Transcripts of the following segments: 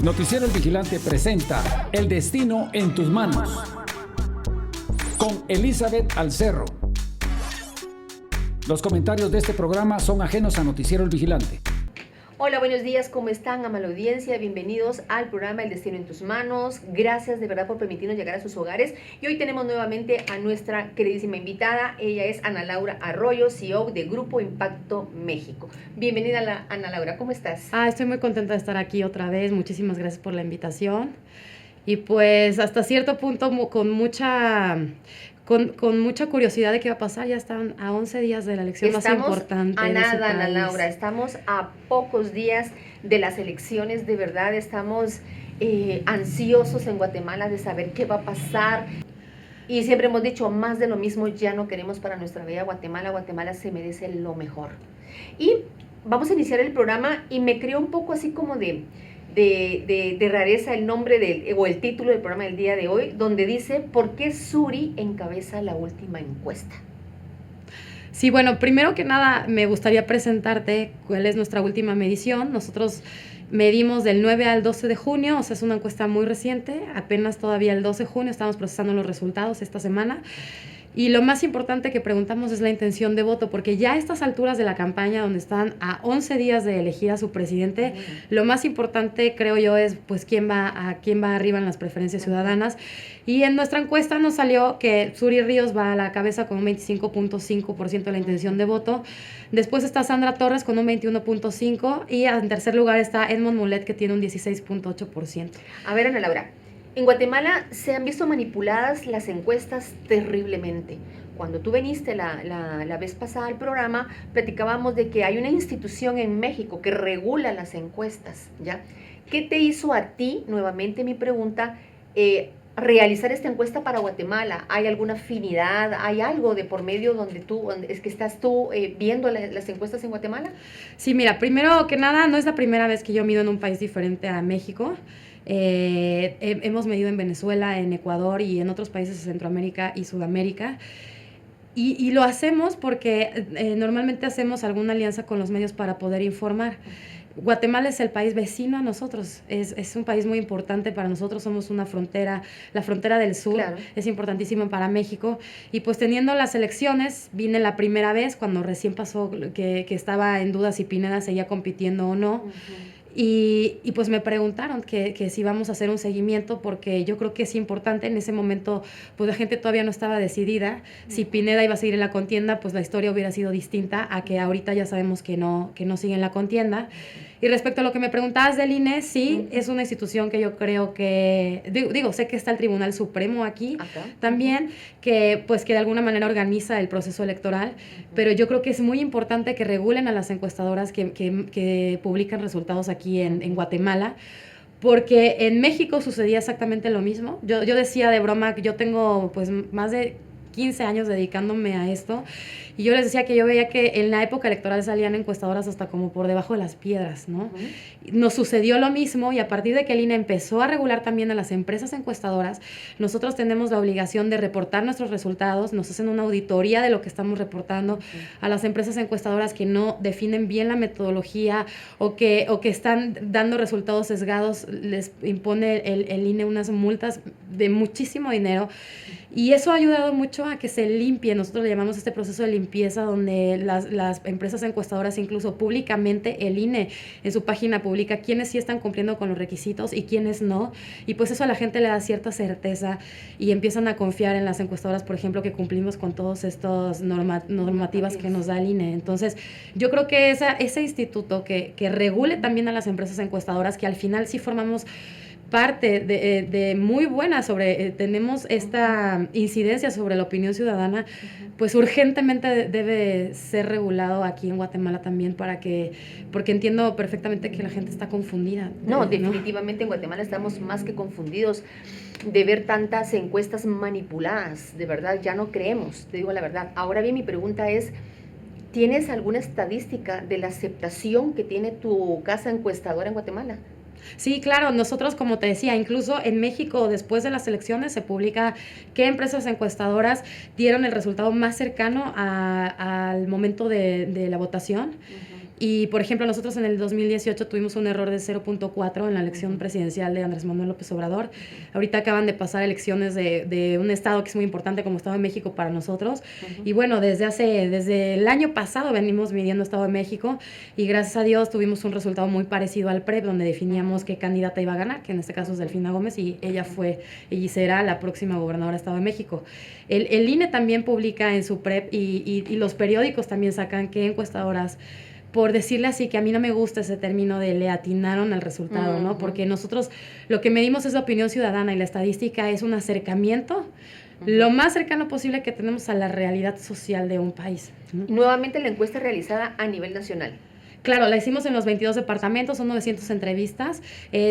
Noticiero El Vigilante presenta El Destino en tus manos con Elizabeth Alcerro. Los comentarios de este programa son ajenos a Noticiero El Vigilante. Hola, buenos días, ¿cómo están, amable audiencia? Bienvenidos al programa El Destino en tus manos. Gracias de verdad por permitirnos llegar a sus hogares. Y hoy tenemos nuevamente a nuestra queridísima invitada. Ella es Ana Laura Arroyo, CEO de Grupo Impacto México. Bienvenida, Ana Laura, ¿cómo estás? Estoy muy contenta de estar aquí otra vez. Muchísimas gracias por la invitación. Y pues hasta cierto punto con mucha curiosidad de qué va a pasar. Ya están a 11 días de la elección más importante a de nada, su país. Ana Laura, estamos a pocos días de las elecciones. De verdad estamos ansiosos en Guatemala de saber qué va a pasar. Y siempre hemos dicho, más de lo mismo ya no queremos para nuestra bella Guatemala. Guatemala se merece lo mejor. Y vamos a iniciar el programa y me creó un poco así como de rareza el nombre o el título del programa del día de hoy, donde dice ¿por qué Suri encabeza la última encuesta? Sí, bueno, primero que nada me gustaría presentarte cuál es nuestra última medición. Nosotros medimos del 9 al 12 de junio, o sea, es una encuesta muy reciente, apenas todavía el 12 de junio estamos procesando los resultados esta semana. Y lo más importante que preguntamos es la intención de voto, porque ya a estas alturas de la campaña, donde están a 11 días de elegir a su presidente, lo más importante, creo yo, es pues quién va arriba en las preferencias ciudadanas. Y en nuestra encuesta nos salió que Suri Ríos va a la cabeza con un 25.5% de la intención de voto. Después está Sandra Torres con un 21.5% y en tercer lugar está Edmond Mulet, que tiene un 16.8%. A ver, Ana Laura, en Guatemala se han visto manipuladas las encuestas terriblemente. Cuando tú viniste la vez pasada al programa, platicábamos de que hay una institución en México que regula las encuestas, ¿ya? ¿Qué te hizo a ti, nuevamente mi pregunta, realizar esta encuesta para Guatemala? ¿Hay alguna afinidad? ¿Hay algo de por medio donde estás tú viendo las encuestas en Guatemala? Sí, mira, primero que nada, no es la primera vez que yo mido en un país diferente a México. Hemos medido en Venezuela, en Ecuador y en otros países de Centroamérica y Sudamérica. Y lo hacemos porque normalmente hacemos alguna alianza con los medios para poder informar. Guatemala es el país vecino a nosotros, es un país muy importante para nosotros, somos una frontera, la frontera del sur, claro. Es importantísimo para México, y pues teniendo las elecciones, vine la primera vez cuando recién pasó que estaba en duda si Pineda seguía compitiendo o no. Y pues me preguntaron que si íbamos a hacer un seguimiento, porque yo creo que es importante. En ese momento pues la gente todavía no estaba decidida. Si Pineda iba a seguir en la contienda, pues la historia hubiera sido distinta a que ahorita ya sabemos que no sigue en la contienda. Y respecto a lo que me preguntabas del INE, sí, es una institución que yo creo que, sé que está el Tribunal Supremo aquí también, que de alguna manera organiza el proceso electoral, pero yo creo que es muy importante que regulen a las encuestadoras que publican resultados aquí en Guatemala, porque en México sucedía exactamente lo mismo. Yo decía de broma que yo tengo pues más de 15 años dedicándome a esto, y yo les decía que yo veía que en la época electoral salían encuestadoras hasta como por debajo de las piedras, ¿no? Nos sucedió lo mismo, y a partir de que el INE empezó a regular también a las empresas encuestadoras, nosotros tenemos la obligación de reportar nuestros resultados, nos hacen una auditoría de lo que estamos reportando. A las empresas encuestadoras que no definen bien la metodología o que están dando resultados sesgados, les impone el INE unas multas de muchísimo dinero. Y eso ha ayudado mucho a que se limpie. Nosotros le llamamos este proceso de limpieza, donde las empresas encuestadoras, incluso públicamente, el INE en su página publica quiénes sí están cumpliendo con los requisitos y quiénes no. Y pues eso a la gente le da cierta certeza y empiezan a confiar en las encuestadoras, por ejemplo, que cumplimos con todas estas normativas que nos da el INE. Entonces, yo creo que ese instituto que regule también a las empresas encuestadoras, que al final sí formamos parte de muy buena tenemos esta incidencia sobre la opinión ciudadana, pues urgentemente debe ser regulado aquí en Guatemala también, porque entiendo perfectamente que la gente está confundida. No, definitivamente en Guatemala estamos más que confundidos de ver tantas encuestas manipuladas. De verdad, ya no creemos, te digo la verdad. Ahora bien, mi pregunta es, ¿tienes alguna estadística de la aceptación que tiene tu casa encuestadora en Guatemala? Sí, claro, nosotros, como te decía, incluso en México, después de las elecciones, se publica qué empresas encuestadoras dieron el resultado más cercano al momento de la votación. Y, por ejemplo, nosotros en el 2018 tuvimos un error de 0.4 en la elección presidencial de Andrés Manuel López Obrador. Ahorita acaban de pasar elecciones de un estado que es muy importante como Estado de México para nosotros. Y bueno, desde el año pasado venimos midiendo Estado de México y gracias a Dios tuvimos un resultado muy parecido al PREP, donde definíamos qué candidata iba a ganar, que en este caso es Delfina Gómez, y ella será la próxima gobernadora de Estado de México. El INE también publica en su PREP y los periódicos también sacan qué encuestadoras, por decirle así, que a mí no me gusta ese término de le atinaron al resultado, ¿no? Porque nosotros lo que medimos es la opinión ciudadana y la estadística es un acercamiento lo más cercano posible que tenemos a la realidad social de un país, ¿no? Nuevamente la encuesta realizada a nivel nacional. Claro, la hicimos en los 22 departamentos, son 900 entrevistas.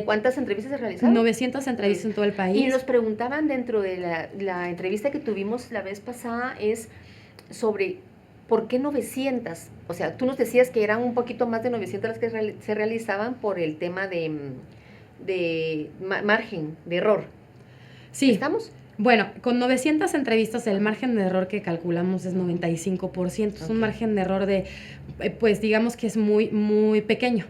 ¿Cuántas entrevistas se realizaron? 900 entrevistas en todo el país. Y nos preguntaban dentro de la entrevista que tuvimos la vez pasada es sobre ¿por qué 900? O sea, tú nos decías que eran un poquito más de 900 las que se realizaban por el tema de margen de error. Sí. ¿Estamos? Bueno, con 900 entrevistas el margen de error que calculamos es 95%. Es un margen de error de, pues digamos que es muy, muy pequeño.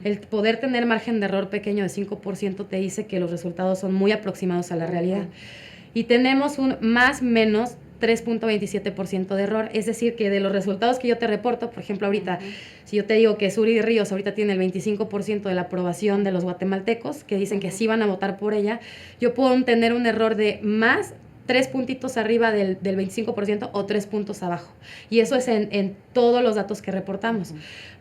El poder tener margen de error pequeño de 5% te dice que los resultados son muy aproximados a la realidad. Y tenemos un más menos 3.27% de error, es decir, que de los resultados que yo te reporto, por ejemplo, ahorita, si yo te digo que Suri Ríos ahorita tiene el 25% de la aprobación de los guatemaltecos, que dicen que sí van a votar por ella, yo puedo tener un error de más 3 puntitos arriba del 25% o 3 puntos abajo. Y eso es en todos los datos que reportamos.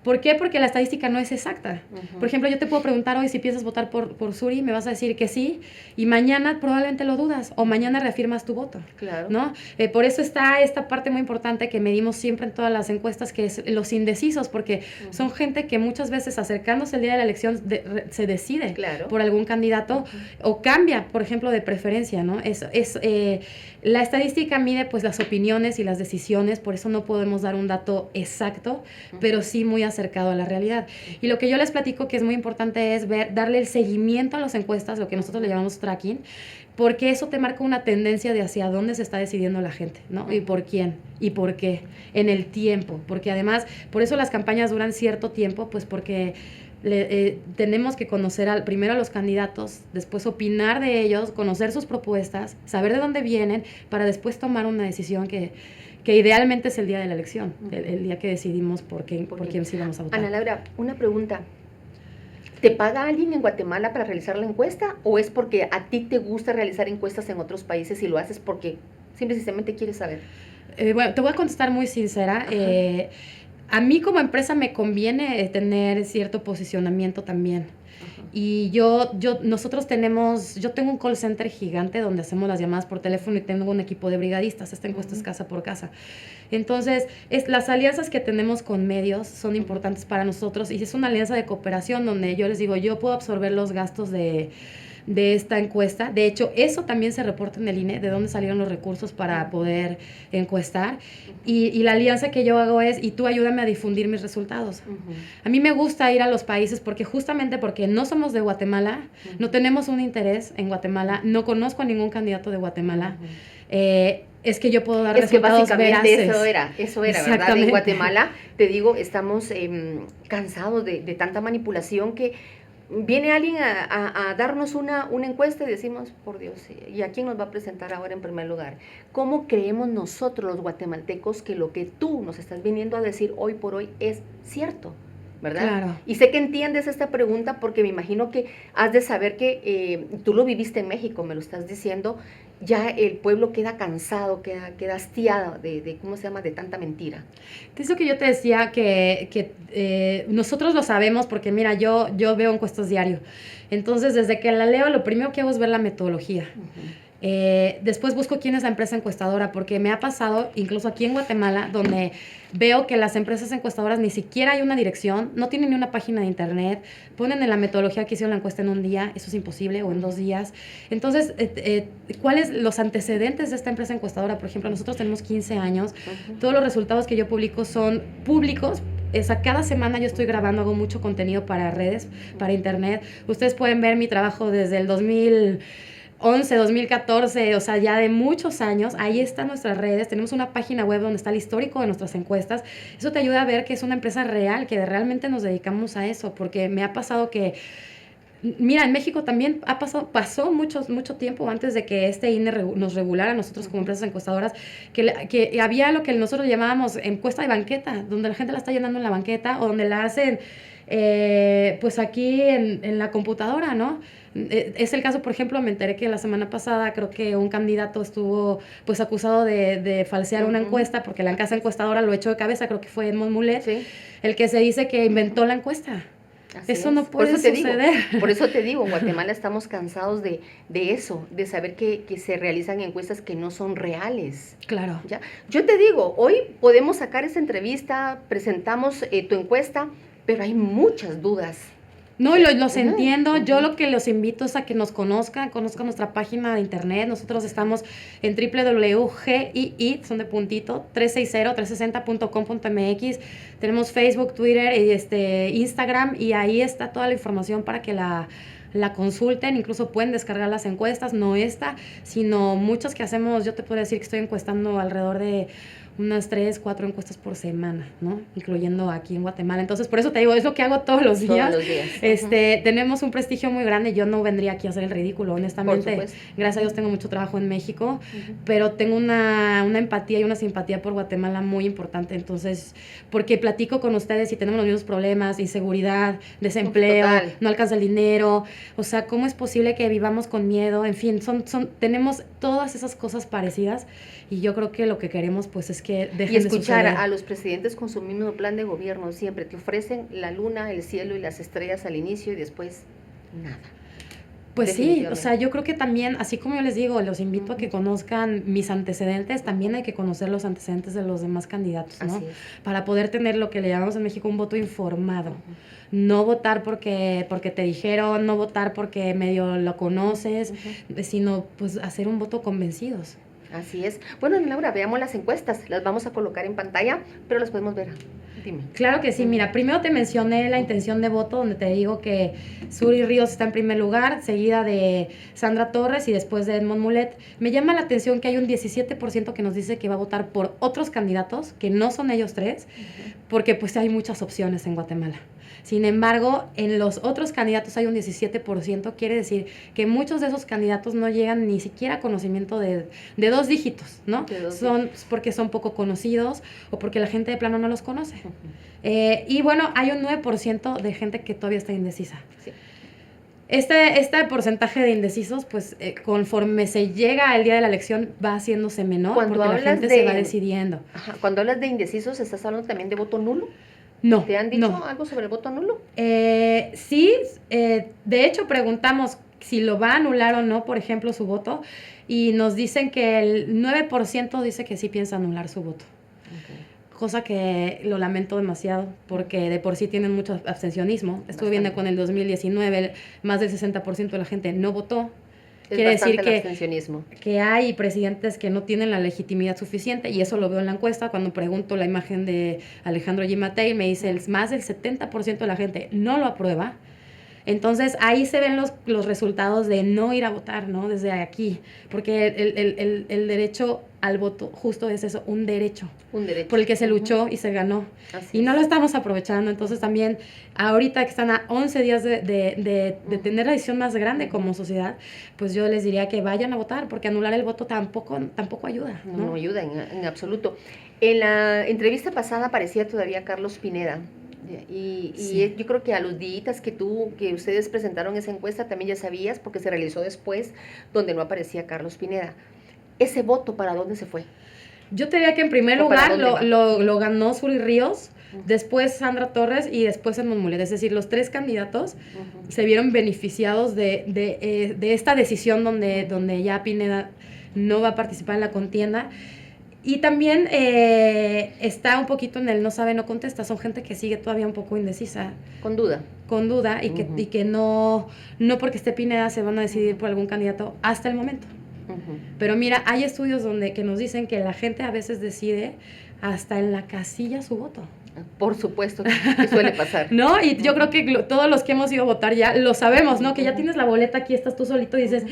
¿Por qué? Porque la estadística no es exacta. Por ejemplo, yo te puedo preguntar hoy si piensas votar por Suri, me vas a decir que sí, y mañana probablemente lo dudas, o mañana reafirmas tu voto. Claro. ¿No? Por eso está esta parte muy importante que medimos siempre en todas las encuestas, que es los indecisos, porque son gente que muchas veces acercándose el día de la elección se decide por algún candidato o cambia, por ejemplo, de preferencia, ¿no? La estadística mide pues las opiniones y las decisiones, por eso no podemos dar un dato exacto, pero sí muy acercado a la realidad. Y lo que yo les platico que es muy importante es darle el seguimiento a las encuestas, lo que nosotros le llamamos tracking, porque eso te marca una tendencia de hacia dónde se está decidiendo la gente, ¿no? Y por quién, y por qué, en el tiempo, porque además, por eso las campañas duran cierto tiempo, pues porque tenemos que conocer primero a los candidatos, después opinar de ellos, conocer sus propuestas, saber de dónde vienen, para después tomar una decisión que idealmente es el día de la elección, el día que decidimos por quién sí vamos a votar. Ana Laura, una pregunta. ¿Te paga alguien en Guatemala para realizar la encuesta o es porque a ti te gusta realizar encuestas en otros países y lo haces porque simplemente quieres saber? Bueno, te voy a contestar muy sincera. A mí como empresa me conviene tener cierto posicionamiento también. Y yo tengo un call center gigante donde hacemos las llamadas por teléfono y tengo un equipo de brigadistas. Esta encuesta es casa por casa. Entonces, las alianzas que tenemos con medios son importantes para nosotros y es una alianza de cooperación donde yo les digo, yo puedo absorber los gastos de esta encuesta. De hecho, eso también se reporta en el INE, de dónde salieron los recursos para poder encuestar. Y la alianza que yo hago es, y tú ayúdame a difundir mis resultados. A mí me gusta ir a los países porque no somos de Guatemala, no tenemos un interés en Guatemala, no conozco a ningún candidato de Guatemala. Es que yo puedo dar resultados básicamente veraces. Eso era, ¿verdad? En Guatemala, te digo, estamos cansados de tanta manipulación que viene alguien a darnos una encuesta y decimos, por Dios, ¿y a quién nos va a presentar ahora en primer lugar? ¿Cómo creemos nosotros los guatemaltecos que lo que tú nos estás viniendo a decir hoy por hoy es cierto? ¿Verdad? Claro. Y sé que entiendes esta pregunta porque me imagino que has de saber que tú lo viviste en México, me lo estás diciendo, ya el pueblo queda cansado, queda hastiado de ¿cómo se llama?, de tanta mentira. Eso que yo te decía que nosotros lo sabemos porque mira, yo veo encuestas diario. Entonces, desde que la leo, lo primero que hago es ver la metodología. Después busco quién es la empresa encuestadora, porque me ha pasado, incluso aquí en Guatemala, donde veo que las empresas encuestadoras ni siquiera hay una dirección, no tienen ni una página de internet, ponen en la metodología que hicieron la encuesta en un día, eso es imposible, o en 2 días. Entonces, ¿cuáles los antecedentes de esta empresa encuestadora? Por ejemplo, nosotros tenemos 15 años, todos los resultados que yo publico son públicos. Cada semana yo estoy grabando, hago mucho contenido para redes, para internet. Ustedes pueden ver mi trabajo desde el 2014, o sea, ya de muchos años. Ahí están nuestras redes, tenemos una página web donde está el histórico de nuestras encuestas. Eso te ayuda a ver que es una empresa real, que realmente nos dedicamos a eso, porque me ha pasado que, mira, en México también pasó mucho tiempo antes de que este INE nos regulara a nosotros como empresas encuestadoras, que había lo que nosotros llamábamos encuesta de banqueta, donde la gente la está llenando en la banqueta o donde la hacen pues aquí en la computadora, ¿no? Es el caso, por ejemplo, me enteré que la semana pasada creo que un candidato estuvo pues acusado de falsear una encuesta porque la casa encuestadora lo echó de cabeza, creo que fue Edmond Mulet, Sí. el que se dice que inventó la encuesta. Así Eso es. no puede suceder. Por eso te digo, en Guatemala estamos cansados de eso, de saber que se realizan encuestas que no son reales. Claro. ¿Ya? Yo te digo, hoy podemos sacar esta entrevista, presentamos tu encuesta, pero hay muchas dudas. No, y los entiendo. Yo lo que los invito es a que nos conozcan nuestra página de internet. Nosotros estamos en www.gii, son de puntito, 360.com.mx. Tenemos Facebook, Twitter, Instagram, y ahí está toda la información para que la consulten. Incluso pueden descargar las encuestas, no esta, sino muchas que hacemos. Yo te puedo decir que estoy encuestando alrededor de unas 3, 4 encuestas por semana, ¿no? Incluyendo aquí en Guatemala. Entonces, por eso te digo, es lo que hago todos los días. Todos los días. Tenemos un prestigio muy grande. Yo no vendría aquí a hacer el ridículo, honestamente. Gracias a Dios tengo mucho trabajo en México, pero tengo una empatía y una simpatía por Guatemala muy importante. Entonces, porque platico con ustedes y tenemos los mismos problemas, inseguridad, desempleo, no alcanza el dinero. O sea, ¿cómo es posible que vivamos con miedo? En fin, tenemos todas esas cosas parecidas, y yo creo que lo que queremos pues es que dejen y escuchar de suceder. A los presidentes con su mismo plan de gobierno, siempre te ofrecen la luna, el cielo y las estrellas al inicio y después nada. Pues sí, o sea, yo creo que también, así como yo les digo, los invito a que conozcan mis antecedentes, también hay que conocer los antecedentes de los demás candidatos, ¿no? Para poder tener lo que le llamamos en México un voto informado. No votar porque te dijeron, no votar porque medio lo conoces, sino pues hacer un voto convencidos. Así es. Bueno, Laura, veamos las encuestas. Las vamos a colocar en pantalla, pero las podemos ver. Dime. Claro que sí. Mira, primero te mencioné la intención de voto, donde te digo que Suri Ríos está en primer lugar, seguida de Sandra Torres y después de Edmond Mulet. Me llama la atención que hay un 17% que nos dice que va a votar por otros candidatos, que no son ellos tres, porque pues hay muchas opciones en Guatemala. Sin embargo, en los otros candidatos hay un 17%, quiere decir que muchos de esos candidatos no llegan ni siquiera a conocimiento de 2 dígitos, ¿no? Son porque son poco conocidos o porque la gente de plano no los conoce. Y bueno, hay un 9% de gente que todavía está indecisa. Sí. Este porcentaje de indecisos, pues conforme se llega al día de la elección va haciéndose menor, porque la gente se va decidiendo. Cuando hablas de indecisos, ¿estás hablando también de voto nulo? No. ¿Te han dicho algo sobre el voto nulo? Sí, de hecho preguntamos si lo va a anular o no, por ejemplo, su voto, y nos dicen que el 9% dice que sí piensa anular su voto. Cosa que lo lamento demasiado, porque de por sí tienen mucho abstencionismo. Estuve viendo con el 2019, más del 60% de la gente no votó. Quiere decir que hay presidentes que no tienen la legitimidad suficiente, y eso lo veo en la encuesta. Cuando pregunto la imagen de Alejandro Gimatei, me dice más del 70% de la gente no lo aprueba. Entonces ahí se ven los resultados de no ir a votar, ¿no? Desde aquí, porque el derecho al voto justo es eso, un derecho por el que se luchó y se ganó. Y no lo estamos aprovechando. Entonces también ahorita que están a 11 días de tener la decisión más grande como sociedad, pues yo les diría que vayan a votar, porque anular el voto tampoco ayuda, ¿no? No ayuda en absoluto. En la entrevista pasada aparecía todavía Carlos Pineda. Y yo creo que a los días que ustedes presentaron esa encuesta también ya sabías, porque se realizó después, donde no aparecía Carlos Pineda. ¿Ese voto para dónde se fue? Yo te diría que en primer lugar lo ganó Suri Ríos, después Sandra Torres y después Edmond Mulet. Es decir, los 3 candidatos se vieron beneficiados de esta decisión donde ya Pineda no va a participar en la contienda. Y también está un poquito en el no sabe, no contesta. Son gente que sigue todavía un poco indecisa. Con duda. Y que no porque esté Pineda se van a decidir por algún candidato hasta el momento. Pero mira, hay estudios que nos dicen que la gente a veces decide hasta en la casilla su voto. Por supuesto que suele pasar. ¿No? Y yo creo que todos los que hemos ido a votar ya lo sabemos, ¿no? Que ya tienes la boleta aquí, estás tú solito y dices...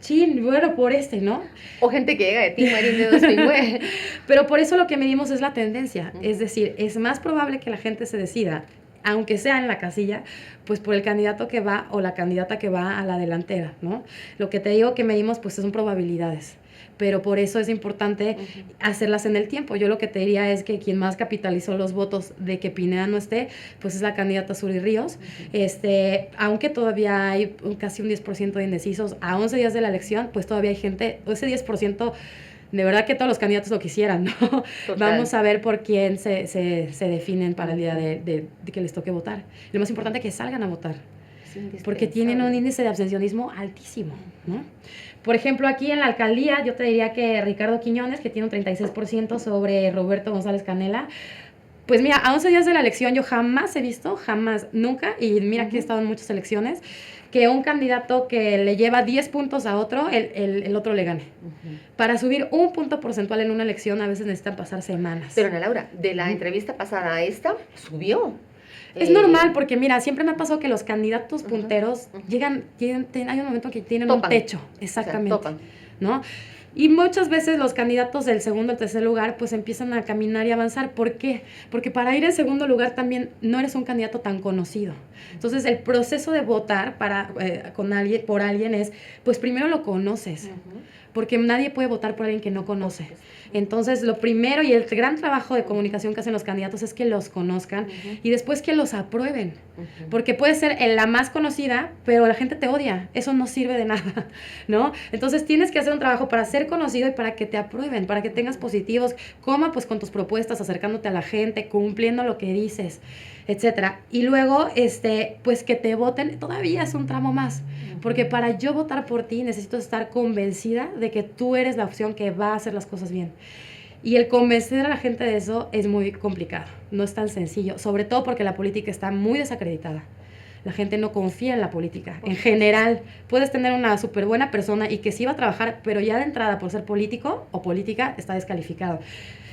chin, bueno, por ¿no? O gente que llega de Team Marín de 2009. Pero por eso lo que medimos es la tendencia. Es decir, es más probable que la gente se decida, aunque sea en la casilla, pues por el candidato que va o la candidata que va a la delantera, ¿no? Lo que te digo que medimos, pues son probabilidades. Pero por eso es importante hacerlas en el tiempo. Yo lo que te diría es que quien más capitalizó los votos de que Pineda no esté, pues es la candidata Suri Ríos. Aunque todavía hay casi un 10% de indecisos, a 11 días de la elección, pues todavía hay gente, ese 10%, de verdad que todos los candidatos lo quisieran, ¿no? Total. Vamos a ver por quién se definen para el día de que les toque votar. Lo más importante es que salgan a votar, porque tienen un índice de abstencionismo altísimo, ¿no? Por ejemplo, aquí en la alcaldía, yo te diría que Ricardo Quiñones, que tiene un 36% sobre Roberto González Canela, pues mira, a 11 días de la elección yo jamás he visto, jamás, nunca, y mira que he estado en muchas elecciones, que un candidato que le lleva 10 puntos a otro, el otro le gane. Para subir un punto porcentual en una elección a veces necesitan pasar semanas. Pero Ana Laura, de la entrevista pasada a esta, subió. Es normal porque, mira, siempre me ha pasado que los candidatos punteros llegan, hay un momento que tienen topan. Un techo, exactamente, o sea, topan. ¿no? Y muchas veces los candidatos del segundo al tercer lugar pues empiezan a caminar y avanzar. ¿Por qué? Porque para ir en segundo lugar también no eres un candidato tan conocido. Entonces el proceso de votar por alguien es, pues primero lo conoces. Porque nadie puede votar por alguien que no conoce. Entonces, lo primero y el gran trabajo de comunicación que hacen los candidatos es que los conozcan y después que los aprueben. Porque puede ser la más conocida, pero la gente te odia. Eso no sirve de nada, ¿no? Entonces, tienes que hacer un trabajo para ser conocido y para que te aprueben, para que tengas positivos, como pues con tus propuestas, acercándote a la gente, cumpliendo lo que dices, etcétera. Y luego, pues que te voten, todavía es un tramo más. Porque para yo votar por ti necesito estar convencida de que tú eres la opción que va a hacer las cosas bien. Y el convencer a la gente de eso es muy complicado, no es tan sencillo, sobre todo porque la política está muy desacreditada. La gente no confía en la política. En general, puedes tener una súper buena persona y que sí va a trabajar, pero ya de entrada por ser político o política está descalificado.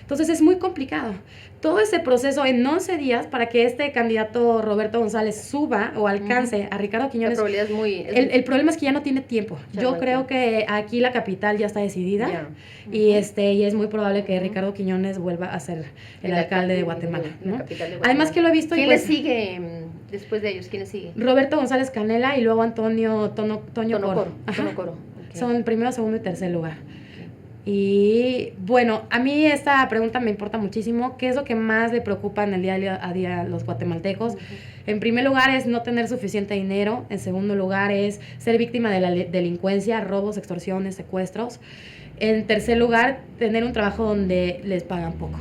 Entonces es muy complicado. Todo ese proceso en 11 días para que este candidato Roberto González suba o alcance a Ricardo Quiñones. La probabilidad es muy... El problema es que ya no tiene tiempo. Yo creo que aquí la capital ya está decidida y es muy probable que Ricardo Quiñones vuelva a ser el alcalde de Guatemala, ¿no? Además que lo he visto... ¿Quién le sigue después de ellos? ¿Quién le sigue? Roberto González Canela y luego Antonio Toño Coro. Toño Coro. Okay. Son primero, segundo y tercer lugar. Y bueno, a mí esta pregunta me importa muchísimo. ¿Qué es lo que más le preocupa en el día a día a los guatemaltecos? En primer lugar es no tener suficiente dinero. En segundo lugar es ser víctima de la delincuencia, robos, extorsiones, secuestros. En tercer lugar, tener un trabajo donde les pagan poco,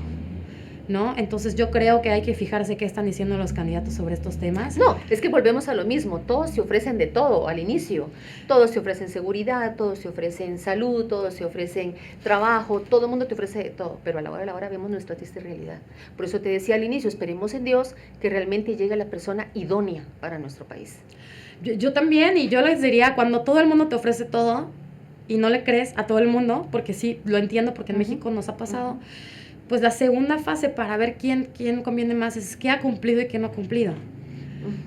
¿no? Entonces yo creo que hay que fijarse qué están diciendo los candidatos sobre estos temas. No, es que volvemos a lo mismo, todos se ofrecen de todo al inicio, todos se ofrecen seguridad, todos se ofrecen salud, todos se ofrecen trabajo, todo el mundo te ofrece de todo, pero a la hora vemos nuestra triste realidad. Por eso te decía al inicio, esperemos en Dios que realmente llegue la persona idónea para nuestro país. Yo también, y yo les diría, cuando todo el mundo te ofrece todo y no le crees a todo el mundo, porque sí, lo entiendo, porque en México nos ha pasado, pues la segunda fase para ver quién conviene más es qué ha cumplido y qué no ha cumplido,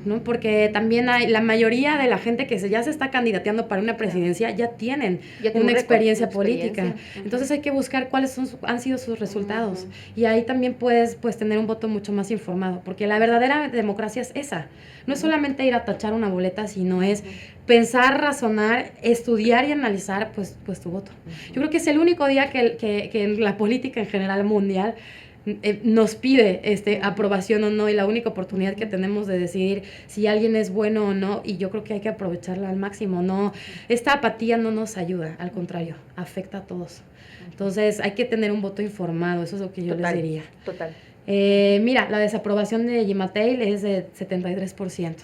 ¿no? Porque también hay la mayoría de la gente que ya se está candidateando para una presidencia ya tienen una experiencia política. Entonces hay que buscar cuáles han sido sus resultados. Y ahí también puedes tener un voto mucho más informado, porque la verdadera democracia es esa. No es solamente ir a tachar una boleta, sino es pensar, razonar, estudiar y analizar pues tu voto. Yo creo que es el único día que en la política en general mundial nos pide aprobación o no, y la única oportunidad que tenemos de decidir si alguien es bueno o no, y yo creo que hay que aprovecharla al máximo. No, esta apatía no nos ayuda, al contrario, afecta a todos. Entonces hay que tener un voto informado, eso es lo que yo les diría. Total. Mira, la desaprobación de Gimateil es de 73%.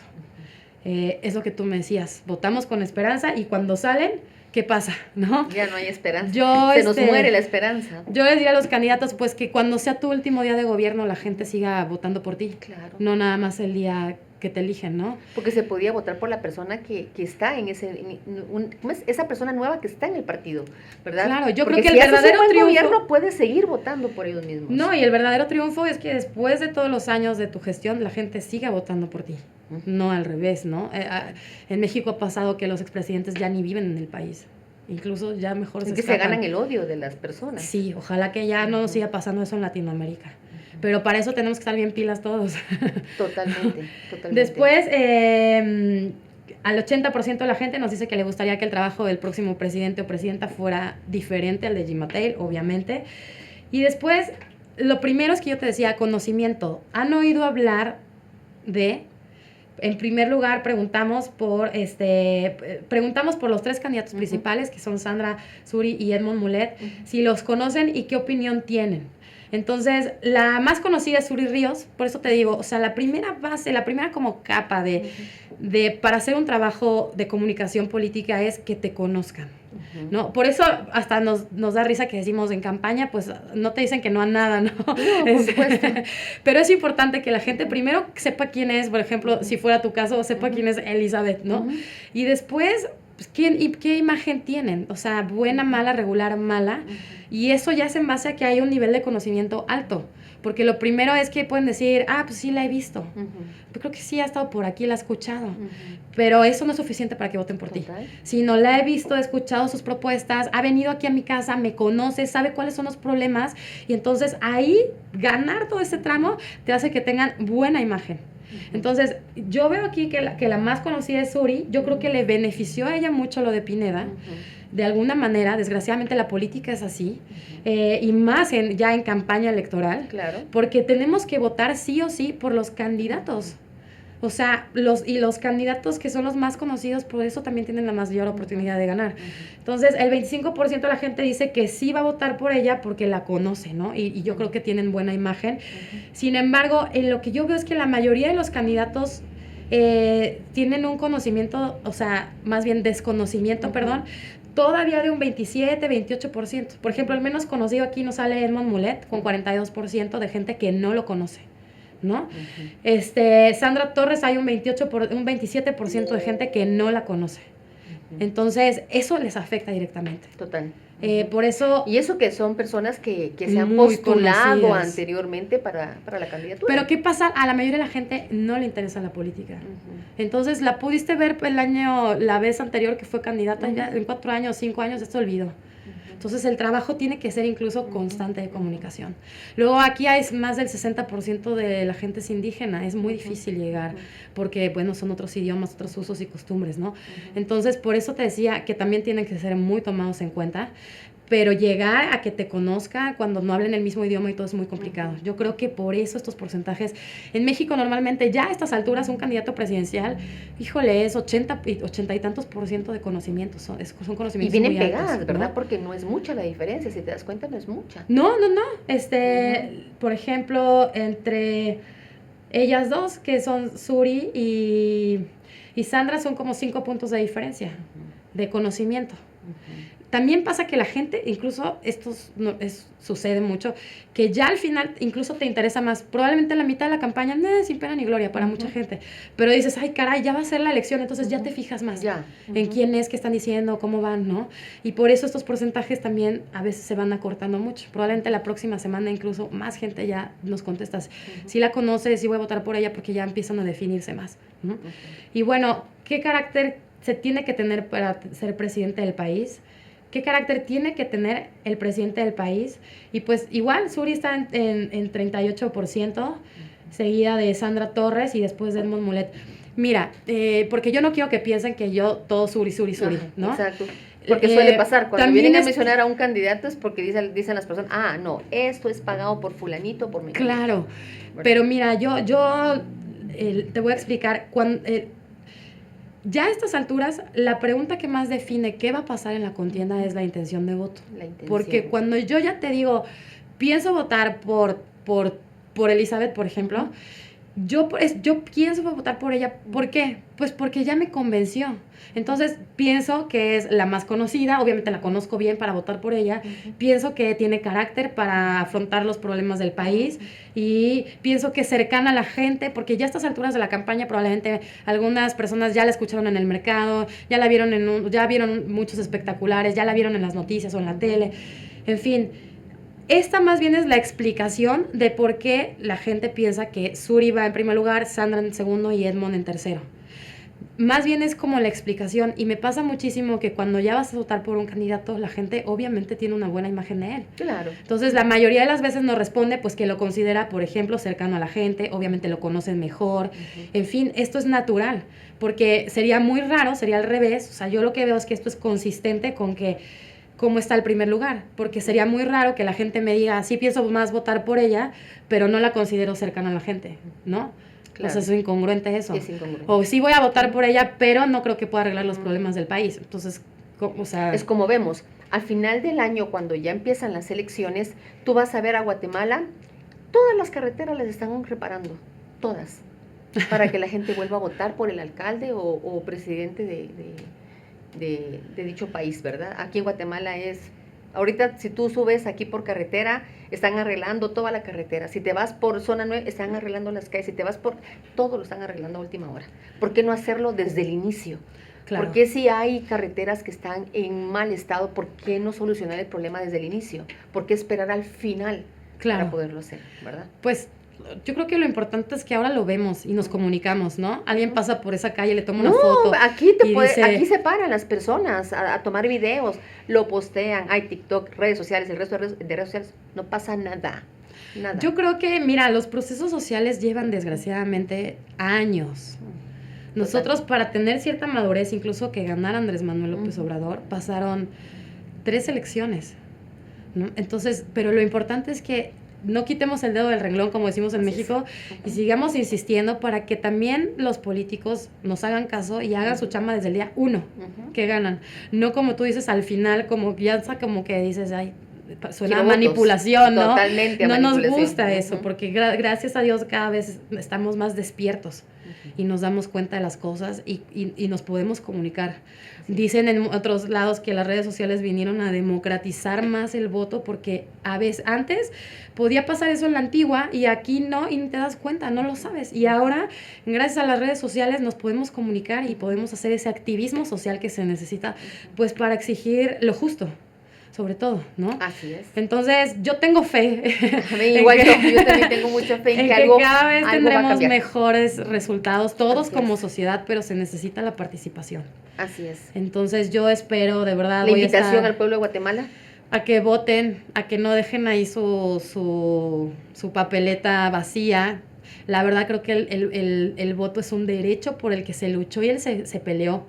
Es lo que tú me decías, votamos con esperanza y cuando salen, ¿qué pasa? ¿No? Ya no hay esperanza. Se nos muere la esperanza. Yo les diría a los candidatos, pues, que cuando sea tu último día de gobierno, la gente siga votando por ti. Claro. No nada más el día que te eligen, ¿no? Porque se podía votar por la persona que está en esa persona nueva que está en el partido, ¿verdad? Claro, yo porque creo que el verdadero triunfo... gobierno puede seguir votando por ellos mismos. No, y el verdadero triunfo es que después de todos los años de tu gestión, la gente siga votando por ti. No al revés, ¿no? En México ha pasado que los expresidentes ya ni viven en el país. Incluso ya mejor Es que se ganan el odio de las personas. Sí, ojalá que ya no siga pasando eso en Latinoamérica. Pero para eso tenemos que estar bien pilas todos. Totalmente. Después, al 80% de la gente nos dice que le gustaría que el trabajo del próximo presidente o presidenta fuera diferente al de Jim Matei, obviamente. Y después, lo primero es que yo te decía, conocimiento. ¿Han oído hablar de...? En primer lugar, preguntamos por los 3 candidatos principales, que son Sandra, Suri y Edmond Mulet, si los conocen y qué opinión tienen. Entonces, la más conocida es Suri Ríos, por eso te digo, o sea, la primera base, la primera como capa para hacer un trabajo de comunicación política es que te conozcan, ¿no? Por eso hasta nos da risa que decimos en campaña, pues no te dicen que no a nada, ¿no? No, por supuesto. Pero es importante que la gente primero sepa quién es, por ejemplo, si fuera tu caso, sepa quién es Elizabeth, ¿no? Y después, pues, ¿qué imagen tienen? O sea, buena, mala, regular, mala. Y eso ya es en base a que hay un nivel de conocimiento alto. Porque lo primero es que pueden decir, pues sí la he visto. Yo creo que sí ha estado por aquí, la he escuchado. Pero eso no es suficiente para que voten por ti. Sino la he visto, he escuchado sus propuestas, ha venido aquí a mi casa, me conoce, sabe cuáles son los problemas. Y entonces ahí ganar todo este tramo te hace que tengan buena imagen. Entonces, yo veo aquí que la más conocida es Suri. Yo creo que le benefició a ella mucho lo de Pineda. De alguna manera, desgraciadamente la política es así, y más ya en campaña electoral, claro, porque tenemos que votar sí o sí por los candidatos. O sea, los candidatos que son los más conocidos, por eso también tienen la mayor oportunidad de ganar. Entonces, el 25% de la gente dice que sí va a votar por ella porque la conoce, ¿no? Y yo creo que tienen buena imagen. Sin embargo, en lo que yo veo es que la mayoría de los candidatos tienen un conocimiento, o sea, más bien desconocimiento, perdón, todavía de un 27, 28%. Por ejemplo, el menos conocido aquí nos sale Edmond Mulet, con 42% de gente que no lo conoce, ¿no? Sandra Torres hay un 27% de gente que no la conoce. Entonces, eso les afecta directamente. Total. Por eso... Y eso que son personas que se han muy postulado conocidas anteriormente para la candidatura. Pero ¿qué pasa? A la mayoría de la gente no le interesa la política. Entonces, la pudiste ver la vez anterior que fue candidata, ya en 4 años, 5 años, esto olvidó. Entonces, el trabajo tiene que ser incluso constante de comunicación. Luego, aquí hay más del 60% de la gente es indígena. Es muy difícil llegar porque, bueno, son otros idiomas, otros usos y costumbres, ¿no? Entonces, por eso te decía que también tienen que ser muy tomados en cuenta. Pero llegar a que te conozca cuando no hablen el mismo idioma y todo es muy complicado. Yo creo que por eso estos porcentajes... En México normalmente ya a estas alturas un candidato presidencial, híjole, es 80 y tantos % de conocimiento. Son conocimientos muy altos. Y vienen pegadas, ¿no? ¿verdad? Porque no es mucha la diferencia. Si te das cuenta, no es mucha. No. Por ejemplo, entre ellas dos, que son Suri y Sandra, son como 5 puntos de diferencia de conocimiento. También pasa que la gente, incluso sucede mucho, que ya al final incluso te interesa más. Probablemente en la mitad de la campaña, sin pena ni gloria para mucha gente. Pero dices, ay, caray, ya va a ser la elección, entonces ya te fijas más en quién es, qué están diciendo, cómo van, ¿no? Y por eso estos porcentajes también a veces se van acortando mucho. Probablemente la próxima semana incluso más gente ya nos contestas. Si la conoces, si voy a votar por ella, porque ya empiezan a definirse más, ¿no? Y bueno, ¿qué carácter se tiene que tener para ser presidente del país? ¿Qué carácter tiene que tener el presidente del país? Y pues igual, Suri está en 38%, seguida de Sandra Torres y después de Edmond Mulet. Mira, porque yo no quiero que piensen que yo todo Suri, ¿no? Exacto. Porque suele pasar, cuando vienen a es, mencionar a un candidato es porque dicen las personas, no, esto es pagado por fulanito, por menganito. Claro, pero mira, yo te voy a explicar, ya a estas alturas, la pregunta que más define qué va a pasar en la contienda es la intención de voto. Porque cuando yo ya te digo, pienso votar por Elizabeth, por ejemplo, yo pienso votar por ella. ¿Por qué? Pues porque ya me convenció. Entonces, pienso que es la más conocida, obviamente la conozco bien para votar por ella, pienso que tiene carácter para afrontar los problemas del país y pienso que es cercana a la gente, porque ya a estas alturas de la campaña probablemente algunas personas ya la escucharon en el mercado, ya la vieron ya vieron muchos espectaculares, ya la vieron en las noticias o en la tele, en fin. Esta más bien es la explicación de por qué la gente piensa que Suri va en primer lugar, Sandra en segundo y Edmond en tercero. más bien es como la explicación, y me pasa muchísimo que cuando ya vas a votar por un candidato, la gente obviamente tiene una buena imagen de él. Claro. Entonces, la mayoría de las veces nos responde pues que lo considera, por ejemplo, cercano a la gente, obviamente lo conocen mejor, en fin, esto es natural, porque sería muy raro, sería al revés, o sea, yo lo que veo es que esto es consistente con que cómo está el primer lugar, porque sería muy raro que la gente me diga, sí pienso más votar por ella, pero no la considero cercana a la gente, ¿no? Claro. O sea, es incongruente eso. Es incongruente. O sí voy a votar por ella, pero no creo que pueda arreglar los problemas del país. Entonces, o sea... Es como vemos, al final del año, cuando ya empiezan las elecciones, tú vas a ver a Guatemala, todas las carreteras las están reparando, todas, para que la gente vuelva a votar por el alcalde o presidente de dicho país, ¿verdad? Aquí en Guatemala ahorita si tú subes aquí por carretera, están arreglando toda la carretera. Si te vas por zona 9, están arreglando las calles. Si te vas todo lo están arreglando a última hora. ¿Por qué no hacerlo desde el inicio? Claro. ¿Por qué si hay carreteras que están en mal estado, por qué no solucionar el problema desde el inicio? ¿Por qué esperar al final para poderlo hacer, verdad? Pues yo creo que lo importante es que ahora lo vemos y nos comunicamos, ¿no? Alguien pasa por esa calle, le toma una foto. Aquí aquí se paran las personas a tomar videos, lo postean, hay TikTok, redes sociales, el resto de redes sociales, no pasa nada. Nada. Yo creo que, mira, los procesos sociales llevan desgraciadamente años. Nosotros para tener cierta madurez, incluso que ganara Andrés Manuel López Obrador, pasaron 3 elecciones, ¿no? Entonces, pero lo importante es que no quitemos el dedo del renglón, como decimos en México, y sigamos insistiendo para que también los políticos nos hagan caso y hagan su chamba desde el día 1 que ganan. No como tú dices al final, como ya como que dices, ay, suena a manipulación, ¿no? Totalmente. No nos gusta eso, porque gracias a Dios cada vez estamos más despiertos y nos damos cuenta de las cosas y nos podemos comunicar. Dicen en otros lados que las redes sociales vinieron a democratizar más el voto, porque a veces antes podía pasar eso en la antigua y aquí no, y te das cuenta, no lo sabes. Y ahora, gracias a las redes sociales, nos podemos comunicar y podemos hacer ese activismo social que se necesita, pues para exigir lo justo, sobre todo, ¿no? Así es. Entonces, yo tengo fe. Igual yo también tengo mucha fe en que algo cada vez algo tendremos mejores resultados, todos Así como es. Sociedad, pero se necesita la participación. Así es. Entonces, yo espero, de verdad, La invitación al pueblo de Guatemala. A que voten, a que no dejen ahí su papeleta vacía. La verdad, creo que el voto es un derecho por el que se luchó y él se peleó.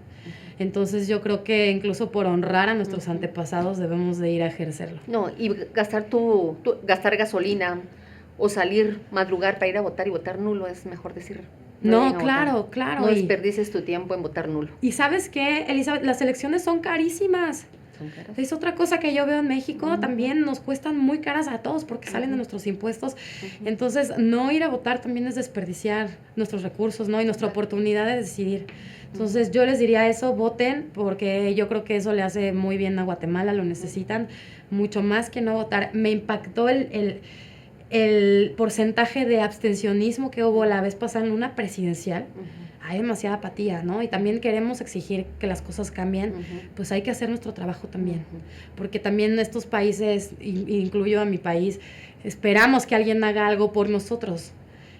Entonces yo creo que incluso por honrar a nuestros antepasados debemos de ir a ejercerlo. No, y gastar gastar gasolina o salir, madrugar para ir a votar y votar nulo es mejor decir. No, claro. No desperdices tu tiempo en votar nulo. ¿Y sabes qué, Elizabeth? Las elecciones son carísimas. Son caras. Es otra cosa que yo veo en México, también nos cuestan muy caras a todos porque salen de nuestros impuestos. Entonces, no ir a votar también es desperdiciar nuestros recursos, ¿no? Y nuestra oportunidad de decidir. Entonces, yo les diría eso, voten, porque yo creo que eso le hace muy bien a Guatemala, lo necesitan mucho más que no votar. Me impactó el porcentaje de abstencionismo que hubo la vez pasada en una presidencial. Hay demasiada apatía, ¿no? Y también queremos exigir que las cosas cambien, pues hay que hacer nuestro trabajo también. Porque también estos países, incluyo a mi país, esperamos que alguien haga algo por nosotros.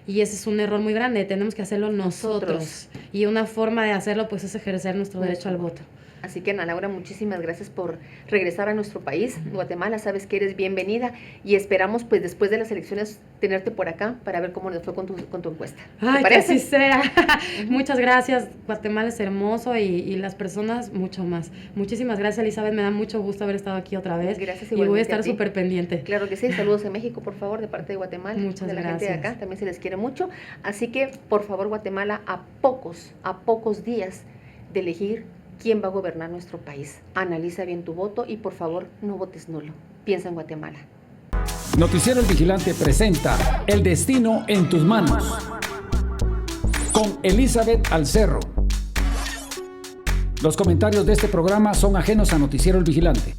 Y ese es un error muy grande, tenemos que hacerlo nosotros. Y una forma de hacerlo, pues, es ejercer nuestro derecho al voto. Así que, Ana Laura, muchísimas gracias por regresar a nuestro país, Guatemala. Sabes que eres bienvenida y esperamos, pues, después de las elecciones, tenerte por acá para ver cómo nos fue con tu encuesta. Ay, que así sea. Muchas gracias. Guatemala es hermoso y las personas mucho más. Muchísimas gracias, Elizabeth. Me da mucho gusto haber estado aquí otra vez. Gracias, y voy a estar súper pendiente. Claro que sí. Saludos en México, por favor, de parte de Guatemala. Muchas de la gracias. gente de acá. También se les quiere mucho. Así que, por favor, Guatemala, a pocos días de elegir quién va a gobernar nuestro país. Analiza bien tu voto y, por favor, no votes nulo. Piensa en Guatemala. Noticiero El Vigilante presenta El Destino en tus manos con Elizabeth Alcerro. Los comentarios de este programa son ajenos a Noticiero El Vigilante.